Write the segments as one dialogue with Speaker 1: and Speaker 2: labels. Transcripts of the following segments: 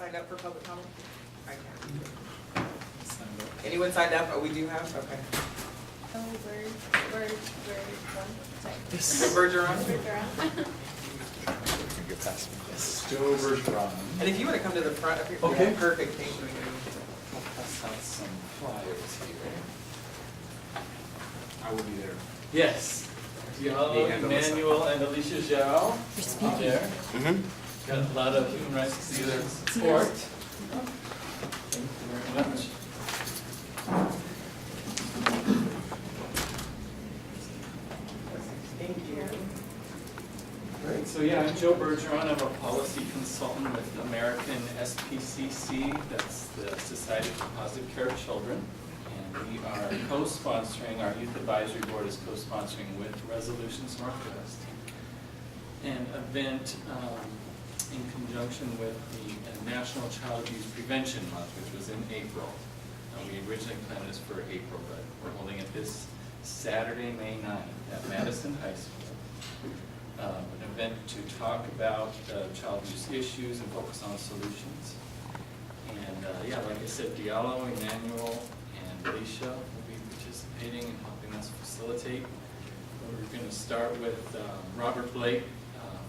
Speaker 1: signed up for public comment? I can't. Anyone signed up? Oh, we do have? Okay.
Speaker 2: Oh, bird, one. Sorry.
Speaker 1: The birds are on?
Speaker 2: Birds are on.
Speaker 3: Still Bergeron.
Speaker 1: And if you want to come to the front of your
Speaker 3: Okay.
Speaker 1: perfect, thank you.
Speaker 3: I'll pass out some flyers here. I will be there.
Speaker 4: Yes. Diallo, Emmanuel, and Alicia Zhao are there. Got a lot of human rights support. Thank you very much.
Speaker 1: Thank you.
Speaker 4: Great. So yeah, I'm Joe Bergeron. I'm a policy consultant with American SPCC. That's the Society for Positive Care of Children. And we are co-sponsoring, our Youth Advisory Board is co-sponsoring with Resolutions Northwest an event in conjunction with the National Child Abuse Prevention Month, which was in April. We originally planned this for April, but we're holding it this Saturday, May 9th at Madison High School. An event to talk about child abuse issues and focus on solutions. And yeah, like I said, Diallo, Emmanuel, and Alicia will be participating and helping us facilitate. We're going to start with Robert Blake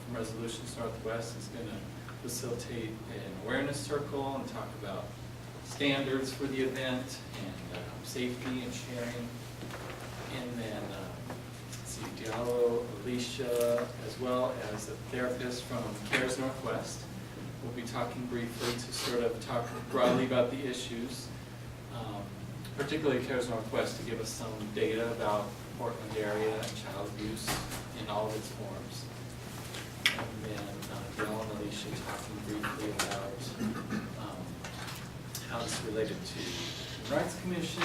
Speaker 4: from Resolutions Northwest is going to facilitate an awareness circle and talk about standards for the event and safety and sharing. And then let's see, Diallo, Alicia, as well as a therapist from CARES Northwest. We'll be talking briefly to sort of talk broadly about the issues, particularly CARES Northwest, to give us some data about Portland area and child abuse in all of its forms. And then Diallo and Alicia talking briefly about how it's related to the Human Rights Commission,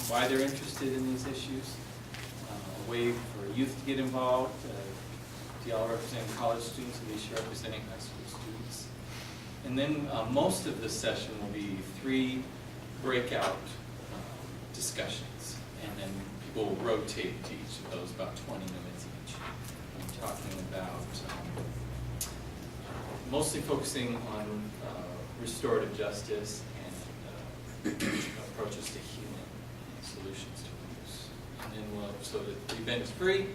Speaker 4: why they're interested in these issues, a way for youth to get involved, Diallo representing college students, Alicia representing high school students. And then most of the session will be 3 breakout discussions, and then people will rotate to each of those, about 20 minutes each. I'm talking about mostly focusing on restorative justice and approaches to healing and solutions to abuse. And then so the event is free.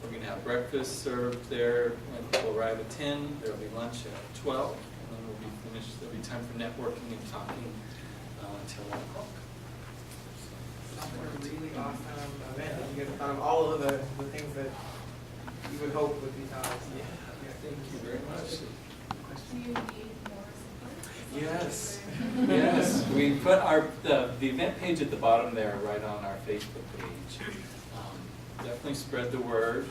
Speaker 4: We're going to have breakfast served there when people arrive at 10. There will be lunch at 12, and then we'll be finished. There'll be time for networking and talking until 1 o'clock.
Speaker 1: Sounds like a really awesome event. You guys thought of all of the things that you would hope would be done.
Speaker 4: Yeah, thank you very much.
Speaker 2: Do you need more support?
Speaker 4: Yes, yes. We put the event page at the bottom there, right on our Facebook page. Definitely spread the word.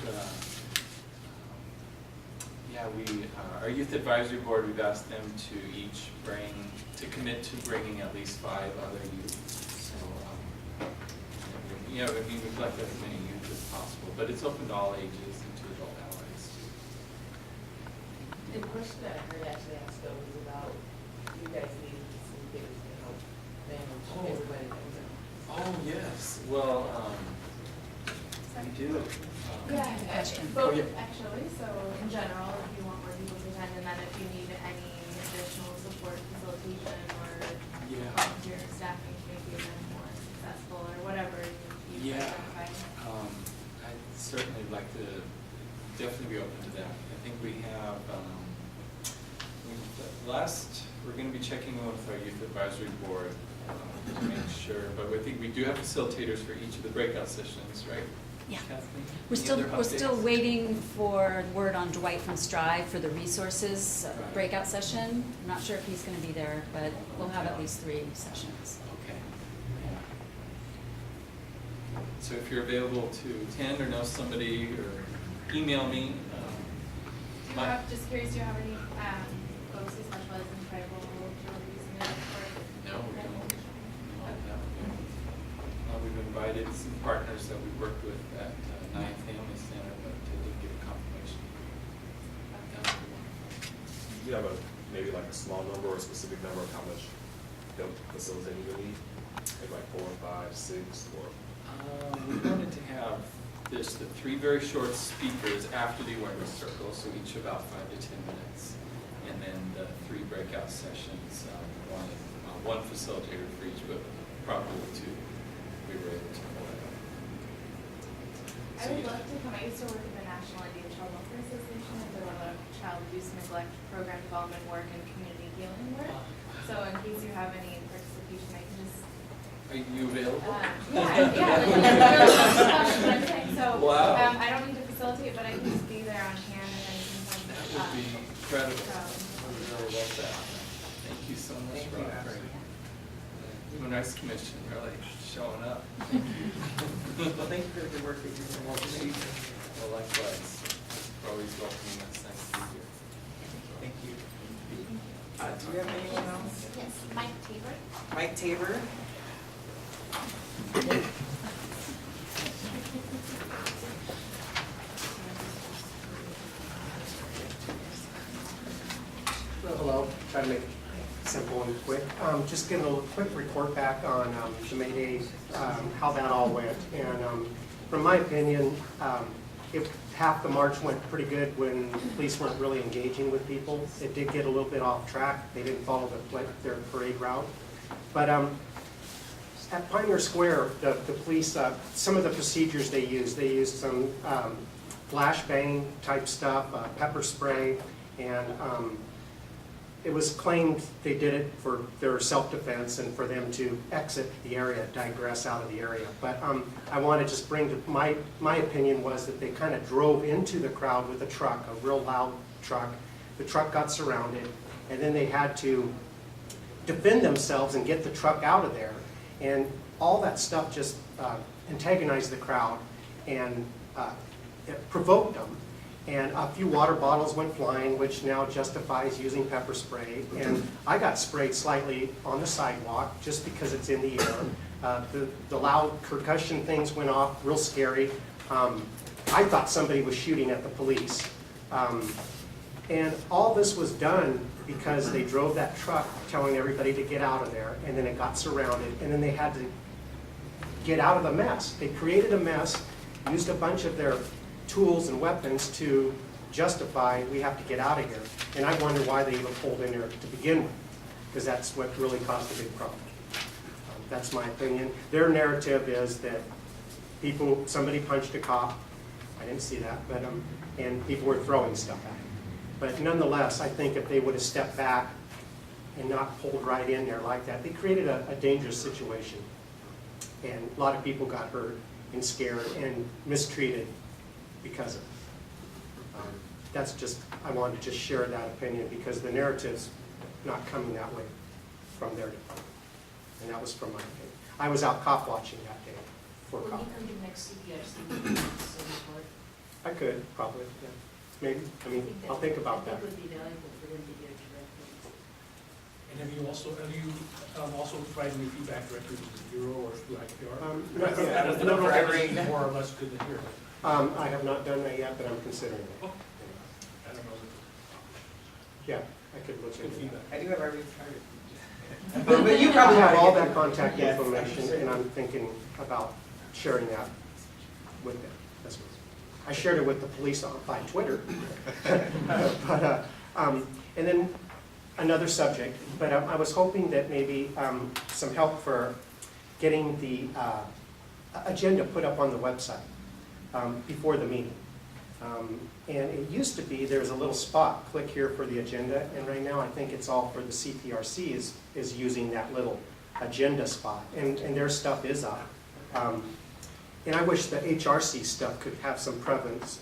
Speaker 4: Yeah, our youth advisory board, we've asked them to each commit to bringing at least 5 other youth. So yeah, I mean, we'd like as many youth as possible, but it's open to all ages and to adult allies too.
Speaker 5: The question that I heard actually asked though was about you guys needing some things to help manage everybody that was in.
Speaker 4: Oh, yes. Well, we do.
Speaker 2: Yeah,
Speaker 6: Question.
Speaker 2: both
Speaker 4: Oh, yeah.
Speaker 2: actually, so in general, if you want more people to attend, and then if you need any additional support, facilitation, or
Speaker 4: Yeah.
Speaker 2: volunteer staffing to make the event more successful, or whatever you
Speaker 4: Yeah.
Speaker 2: identify.
Speaker 4: I'd certainly like to definitely be open to that. I think we have, we're going to be checking in with our youth advisory board to make sure, but I think we do have facilitators for each of the breakout sessions, right?
Speaker 6: Yeah.
Speaker 4: Kathleen?
Speaker 6: We're
Speaker 4: Any
Speaker 6: still
Speaker 4: other updates?
Speaker 6: waiting for word on Dwight from Strive for the resources
Speaker 4: Right.
Speaker 6: breakout session. I'm not sure if he's going to be there, but we'll have at least 3 sessions.
Speaker 4: Okay. Yeah. So if you're available to attend or know somebody, or email me.
Speaker 2: Do you have, just curious, do you have any folks who specialize in tribal abuse and support?
Speaker 4: No, we don't. We've invited some partners that we worked with at Nine Family Center, but didn't get a confirmation.
Speaker 7: Do you have maybe like a small number or a specific number of how much help facilitating you need? Maybe like 4 or 5, 6, or?
Speaker 4: We wanted to have the 3 very short speakers after the awareness circle, so each about 5 to 10 minutes. and then the 3 breakout sessions, one facilitator for each, but probably 2, we were able to pull that up.
Speaker 2: I would love to come. I used to work at the National Indian Child Welfare Association and did a lot of child abuse and neglect program development work and community healing work. So in case you have any participation, I can just.
Speaker 4: Are you available?
Speaker 2: So,
Speaker 4: Wow.
Speaker 2: I don't need to facilitate, but I can just be there on hand if anything comes
Speaker 4: That
Speaker 2: up.
Speaker 4: would be incredible.
Speaker 2: So,
Speaker 4: I would really love that. Thank you so much,
Speaker 1: Thank you,
Speaker 4: Rob.
Speaker 1: Ashley.
Speaker 4: Human Rights Commission really showing up.
Speaker 1: Well, thank you for the good work that you're doing.
Speaker 4: Well, likewise. We're always welcoming us. Nice to be here.
Speaker 1: Thank you. Do we have anyone else?
Speaker 2: yes, Mike Tabor.
Speaker 1: Mike Tabor.
Speaker 8: Hello, try to make it simple and quick. Just giving a quick report back on the May Day, how that all went. And from my opinion, half the march went pretty good when the police weren't really engaging with people. It did get a little bit off track. They didn't follow their parade route. But at Pioneer Square, the police, some of the procedures they used some flashbang type stuff, pepper spray, and it was claimed they did it for their self-defense and for them to exit the area, digress out of the area. But I want to just bring to my opinion was that they kind of drove into the crowd with a truck, a real loud truck. The truck got surrounded, and then they had to defend themselves and get the truck out of there. And all that stuff just antagonized the crowd and it provoked them. And a few water bottles went flying, which now justifies using pepper spray. And I got sprayed slightly on the sidewalk just because it's in the air. The loud percussion things went off, real scary. I thought somebody was shooting at the police. And all this was done because they drove that truck telling everybody to get out of there, and then it got surrounded, and then they had to get out of the mess. They created a mess, used a bunch of their tools and weapons to justify we have to get out of here. And I wonder why they even pulled in there to begin with, because that's what really caused a big problem. That's my opinion. Their narrative is that somebody punched a cop. I didn't see that, but and people were throwing stuff at him. But nonetheless, I think if they would have stepped back and not pulled right in there like that, they created a dangerous situation. And a lot of people got hurt and scared and mistreated because of it. That's just, I wanted to just share that opinion because the narrative's not coming that way from their department. And that was from my opinion. I was out cop watching that day for
Speaker 5: Will
Speaker 8: cop.
Speaker 5: you come to the next CPRC meeting, so report?
Speaker 8: I could, probably, yeah. Maybe, I mean, I'll think about that.
Speaker 5: I think it would be valuable for them to hear directly.
Speaker 9: And have you also provided any feedback directly to the Bureau or through IPR?
Speaker 8: Not yet.
Speaker 9: I don't know if that is more or less good to hear.
Speaker 8: I have not done that yet, but I'm considering it.
Speaker 9: Oh. I don't know.
Speaker 8: Yeah, I could look
Speaker 9: Good
Speaker 8: into that.
Speaker 9: feedback.
Speaker 1: I do have everything.
Speaker 8: But you probably have all that contact
Speaker 1: Yes,
Speaker 8: information,
Speaker 1: I'm sure.
Speaker 8: and I'm thinking about sharing that with them. That's what I shared it with the police by Twitter. But, and then another subject, but I was hoping that maybe some help for getting the agenda put up on the website before the meeting. And it used to be there's a little spot, click here for the agenda, and right now I think it's all for the CPRC is using that little agenda spot, and their stuff is up. And I wish the HRC stuff could have some prevalence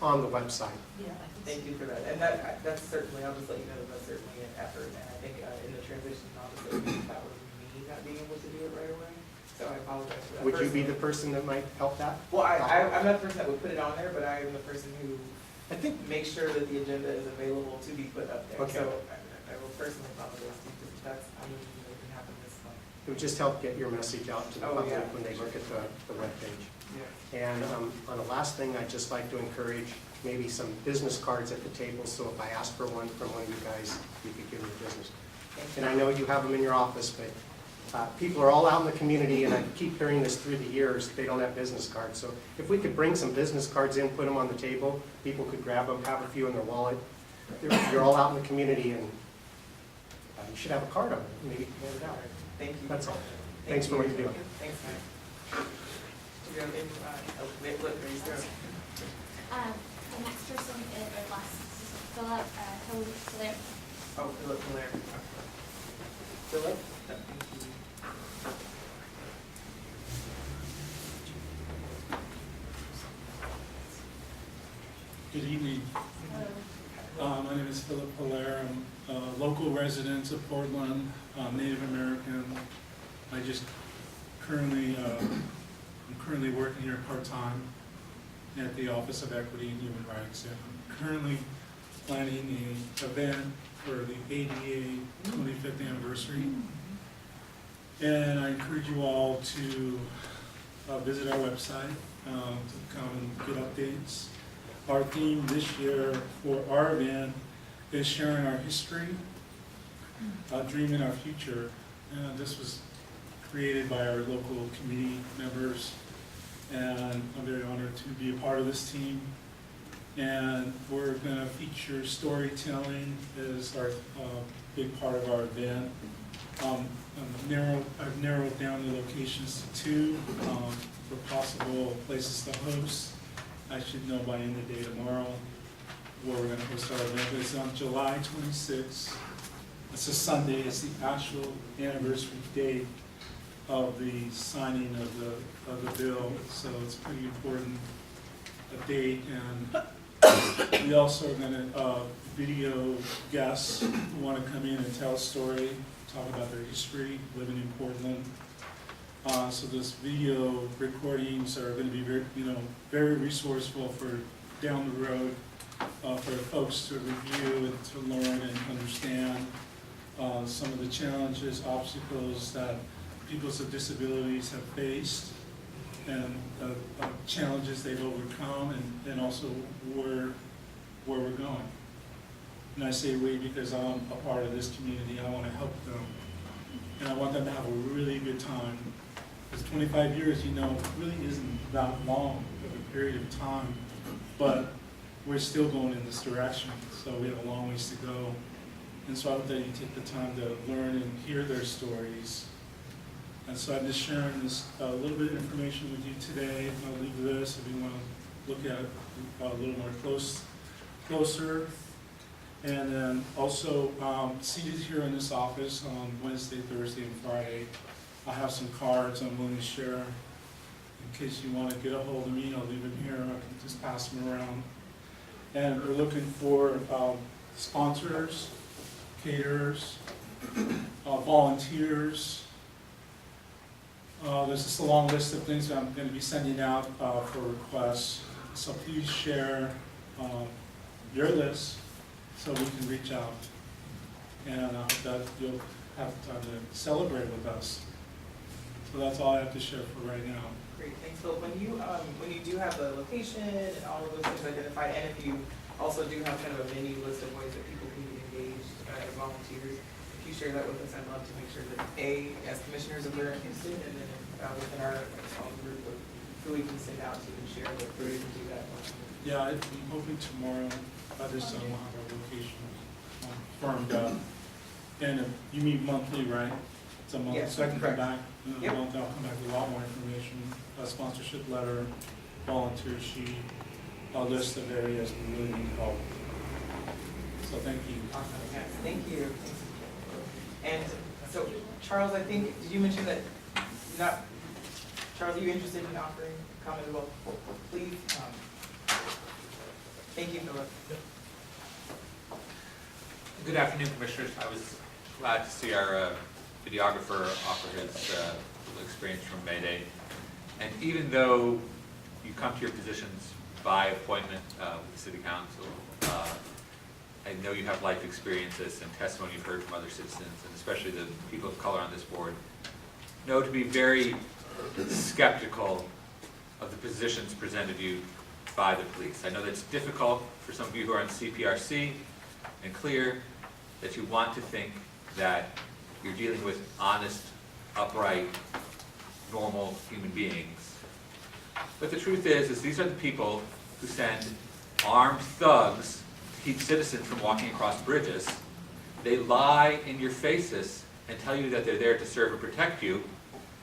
Speaker 8: on the website.
Speaker 5: Yeah.
Speaker 1: Thank you for that. And that's certainly, I'll just let you know, that's certainly an effort. And I think in the transition, obviously, that was me not being able to do it right away. So I apologize for that.
Speaker 8: Would you be the person that might help that?
Speaker 1: Well, I'm not the person that would put it on there, but I am the person who
Speaker 8: I think,
Speaker 1: makes sure that the agenda is available to be put up there.
Speaker 8: Okay.
Speaker 1: So I will personally apologize to you, because that's, I mean, it can happen this month.
Speaker 8: it would just help get your message out to the
Speaker 1: Oh,
Speaker 8: public
Speaker 1: yeah.
Speaker 8: when they look at the webpage.
Speaker 1: Yeah.
Speaker 8: And on the last thing, I'd just like to encourage maybe some business cards at the table, so if I ask for one from one of you guys, you could give me a business card. And I know you have them in your office, but people are all out in the community, and I keep hearing this through the years, they don't have business cards. So if we could bring some business cards in, put them on the table, people could grab them, have a few in their wallet. you're all out in the community, and you should have a card on it, maybe hand it out.
Speaker 1: Thank you.
Speaker 8: That's all. Thanks for what you're doing.
Speaker 1: Thanks, Mike. Do you have any, wait, look, there you go.
Speaker 10: The next person is, or last, Philip Hilaire.
Speaker 1: Oh, Philip Hilaire. Philip? No, thank you.
Speaker 11: Good evening. My name is Philip Hilaire. I'm a local resident of Portland, Native American. I just currently, I'm currently working here part-time at the Office of Equity and Human Rights. And I'm currently planning an event for the ADA 25th anniversary. And I encourage you all to visit our website to come and get updates. Our theme this year for our event is sharing our history, dreaming our future. This was created by our local committee members, and I'm very honored to be a part of this team. And we're going to feature storytelling as our big part of our event. I've narrowed down the locations to 2 for possible places to host. I should know by end of day tomorrow where we're going to host our event. It's on July 26th. It's a Sunday. It's the actual anniversary date of the signing of the bill, so it's a pretty important date. And we also are going to video guests who want to come in and tell a story, talk about their history, living in Portland. So this video recordings are going to be very resourceful for down the road for folks to review and to learn and understand some of the challenges, obstacles that people with disabilities have faced, and challenges they've overcome, and also where we're going. And I say we because I'm a part of this community. I want to help them, and I want them to have a really good time. Because 25 years, really isn't that long of a period of time, but we're still going in this direction, so we have a long ways to go. And so I hope that you take the time to learn and hear their stories. And so I'm just sharing this a little bit of information with you today. I'll leave this if you want to look at it a little more closer. And then also seated here in this office on Wednesday, Thursday, and Friday, I have some cards I'm willing to share. In case you want to get a hold of me, I'll leave them here. I can just pass them around. And we're looking for sponsors, caterers, volunteers. There's just a long list of things that I'm going to be sending out for requests. So please share your list so we can reach out. And I hope that you'll have time to celebrate with us. So that's all I have to share for right now.
Speaker 1: Great, thanks, Phil. When you do have the location and all of those things identified, and if you also do have kind of a menu list of ways that people can get engaged as volunteers, if you share that with us, I'd love to make sure that as commissioners, if they're interested, and then within our small group of who we can send out to and share with, who we can do that.
Speaker 11: Yeah, I'm hoping tomorrow, by this time, we'll have our location firmed up. And you meet monthly, right? It's a month,
Speaker 1: Yes,
Speaker 11: so I can come
Speaker 1: correct.
Speaker 11: back, in a month, I'll come back with a lot more information, a sponsorship letter, volunteer sheet, a list of areas we really need help. So thank you.
Speaker 1: Awesome, yes, thank you. And so, Charles, I think, did you mention that Charles, are you interested in offering comment as well? Please. Thank you, Philip.
Speaker 12: Good afternoon, Commissioners. I was glad to see our videographer offer his little experience from May Day. And even though you come to your positions by appointment with the City Council, I know you have life experiences and testimony you've heard from other citizens, and especially the people of color on this board, know to be very skeptical of the positions presented to you by the police. I know that it's difficult for some of you who are on CPRC, and clear that you want to think that you're dealing with honest, upright, normal human beings. But the truth is these are the people who send armed thugs to keep citizens from walking across bridges. They lie in your faces and tell you that they're there to serve and protect you.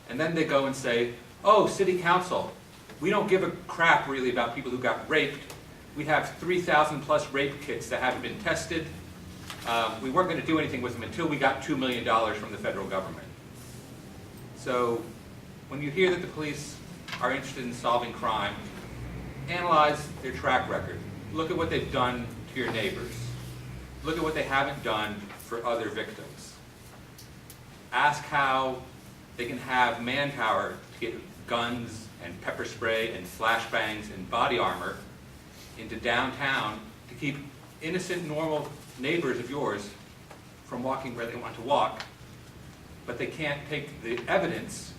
Speaker 12: And then they go and say, oh, city council, we don't give a crap really about people who got raped. We have 3,000 plus rape kits that haven't been tested. We weren't going to do anything with them until we got $2 million from the federal government. So when you hear that the police are interested in solving crime, analyze their track record. Look at what they've done to your neighbors. Look at what they haven't done for other victims. Ask how they can have manpower to get guns and pepper spray and flashbangs and body armor into downtown to keep innocent, normal neighbors of yours from walking where they want to walk, but they can't take the evidence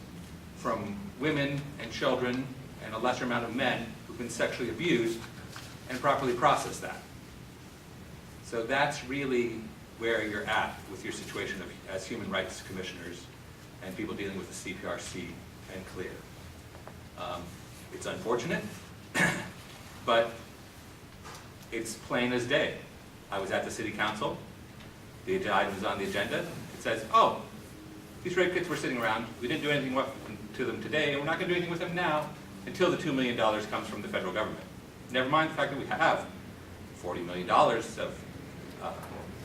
Speaker 12: from women and children and a lesser amount of men who've been sexually abused and properly process that. So that's really where you're at with your situation as human rights commissioners and people dealing with the CPRC and CLEAR. It's unfortunate, but it's plain as day. I was at the city council, the item was on the agenda, it says, oh, these rape kits were sitting around, we didn't do anything to them today, and we're not going to do anything with them now until the $2 million comes from the federal government. Never mind the fact that we have $40 million of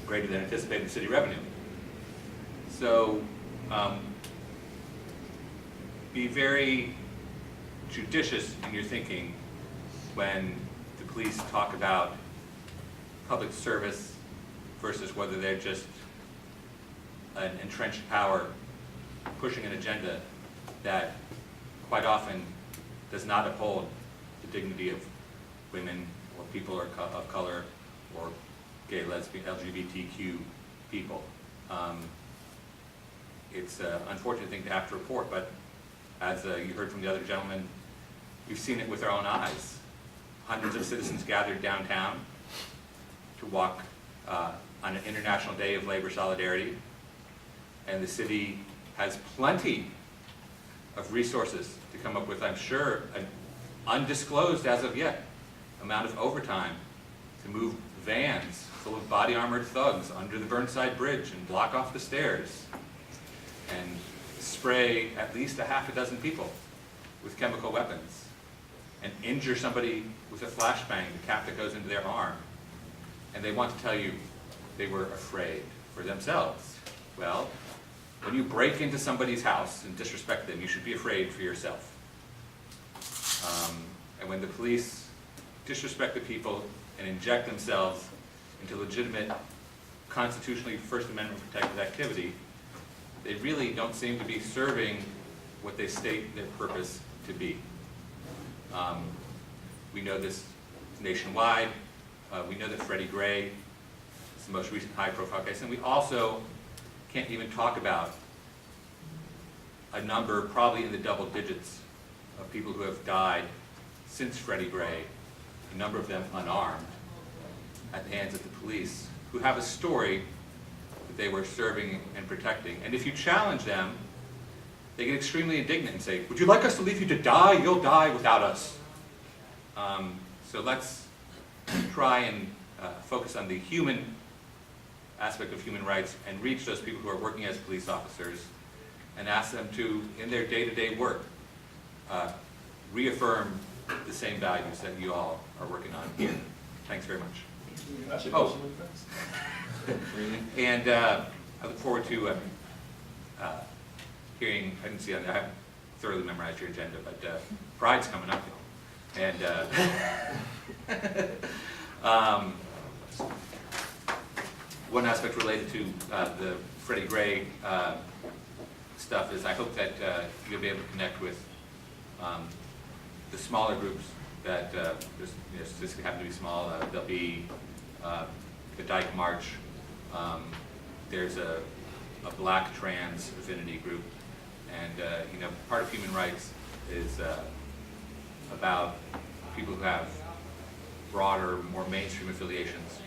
Speaker 12: greater than anticipated city revenue. So be very judicious in your thinking when the police talk about public service versus whether they're just an entrenched power pushing an agenda that quite often does not uphold the dignity of women or people of color or gay, lesbian, LGBTQ people. It's an unfortunate thing to have to report, but as you heard from the other gentleman, we've seen it with our own eyes. Hundreds of citizens gathered downtown to walk on an International Day of Labor Solidarity, and the city has plenty of resources to come up with, I'm sure, an undisclosed as of yet amount of overtime to move vans full of body-armored thugs under the Burnside Bridge and block off the stairs and spray at least a half a dozen people with chemical weapons and injure somebody with a flashbang, the cap that goes into their arm. And they want to tell you they were afraid for themselves. Well, when you break into somebody's house and disrespect them, you should be afraid for yourself. And when the police disrespect the people and inject themselves into legitimate, constitutionally First Amendment protected activity, they really don't seem to be serving what they state their purpose to be. We know this nationwide. We know that Freddie Gray is the most recent high-profile case, and we also can't even talk about a number, probably in the double digits, of people who have died since Freddie Gray, a number of them unarmed, at the hands of the police, who have a story that they were serving and protecting. And if you challenge them, they get extremely indignant and say, would you like us to leave you to die? You'll die without us. So let's try and focus on the human aspect of human rights and reach those people who are working as police officers and ask them to, in their day-to-day work, reaffirm the same values that you all are working on here. Thanks very much. Oh. And I look forward to hearing, I didn't see on there, I haven't thoroughly memorized your agenda, but Pride's coming up. And one aspect related to the Freddie Gray stuff is I hope that you'll be able to connect with the smaller groups that just happen to be small. There'll be the Dyke March. There's a black trans affinity group, and part of human rights is about people who have broader, more mainstream affiliations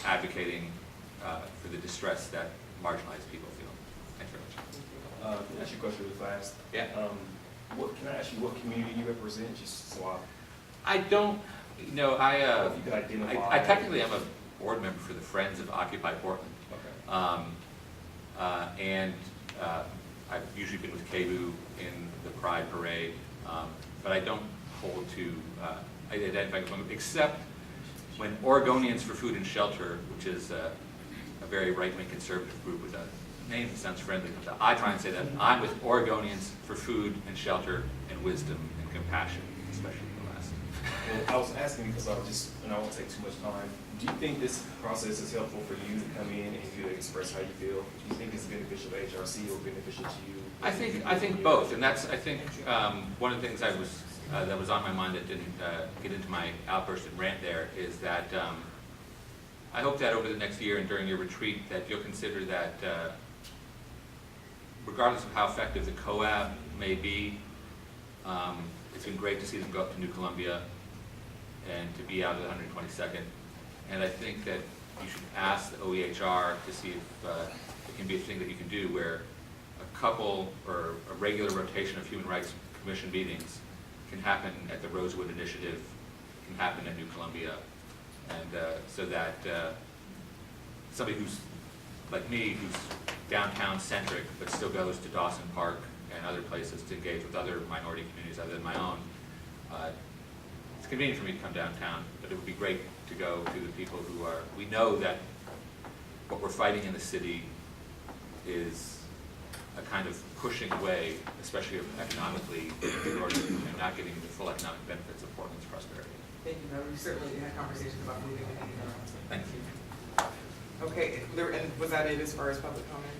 Speaker 12: advocating for the distress that marginalized people feel. Thanks very much.
Speaker 7: Can I ask you a question really fast?
Speaker 12: Yeah.
Speaker 7: Can I ask you what community you represent, just so
Speaker 12: I don't,
Speaker 7: if you could identify.
Speaker 12: I technically am a board member for the Friends of Occupy Portland.
Speaker 7: Okay.
Speaker 12: I've usually been with KBOO in the Pride Parade, but I don't hold to, I identify with them, except when Oregonians for Food and Shelter, which is a very right-wing conservative group with a name that sounds friendly, but I try and say that I'm with Oregonians for Food and Shelter and Wisdom and Compassion, especially the last.
Speaker 7: Well, I was asking because and I won't take too much time. Do you think this process is helpful for you to come in and you to express how you feel? Do you think it's beneficial to HRC or beneficial to you?
Speaker 12: I think both, and that's one of the things that was on my mind that didn't get into my outburst and rant there is that I hope that over the next year and during your retreat that you'll consider that regardless of how effective the COAB may be, it's been great to see them go up to New Columbia and to be out of the 122nd. And I think that you should ask the OEHR to see if it can be a thing that you can do where a couple or a regular rotation of Human Rights Commission meetings can happen at the Rosewood Initiative, can happen at New Columbia, and so that somebody who's like me, who's downtown centric, but still goes to Dawson Park and other places to engage with other minority communities other than my own. It's convenient for me to come downtown, but it would be great to go to the people who are, we know that what we're fighting in the city is a kind of pushing away, especially economically, in order to not getting the full economic benefits of Portland's prosperity.
Speaker 1: Thank you, we certainly had conversations about moving the meeting around.
Speaker 12: Thank you.
Speaker 1: Okay, and was that it as far as public comment?